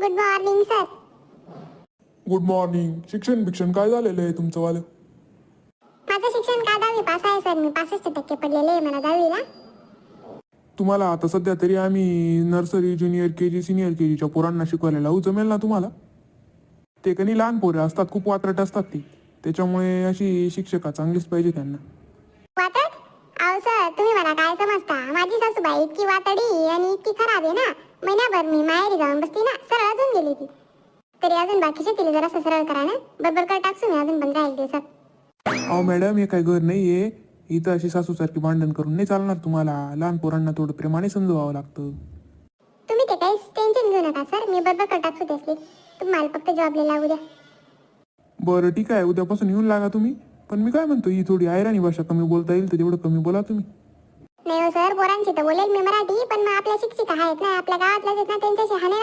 Good morning sir. Good morning. शिक्षण काय झालेलं आहे तुमचं वालं? माझं शिक्षण का 10वी पास आहे सर. मी 65% पडलेले आहे मला 10वीला. तुम्हाला आता सध्या तरी आम्ही nursery junior K G senior K जीच्या पोरांना शिकवायला लावू, जमेल ना तुम्हाला? ते कधी लहान पोरं असतात, खूप वात्रट असतात ती, त्याच्यामुळे अशी शिक्षका चांगलीच पाहिजे त्यांना. वातड? अहो सर, तुम्ही मला काय समजता? माझी सासूबाई इतकी वातडी आणि इतकी खराब आहे ना, महिनाभर मी माहेरी जाऊन बसली ना, सरळ अजून गेली ती. तरी अजून बाकीचे तिला जरा सरळ करा ना, बरोबर कर टाकसू मी अजून 15 दिवसात. अहो मॅडम, हे काय घर नाही आहे इथं, अशी सासूसारखी भांडण करून नाही चालणार तुम्हाला. लहान पोरांना थोडं प्रेमाने समजवावं लागतं. तुम्ही ते काहीच टेन्शन घेऊ नका सर, मी बरोबर कर टाकसू असली. तुम्हाला फक्त जॉबला लागू द्या. बरं ठीक आहे, उद्यापासून येऊन लागा तुम्ही. पण मी काय म्हणतो, ही थोडी आयराणी भाषा कमी बोलता येईल तर तेवढं कमी बोला तुम्ही. नाही हो सर, पोरांची तर बोलेल मी मराठी, पण मग आपल्या शिक्षिका आहेत ना, आपल्या गावातल्याच आहेत ना, त्यांच्याशी हाणे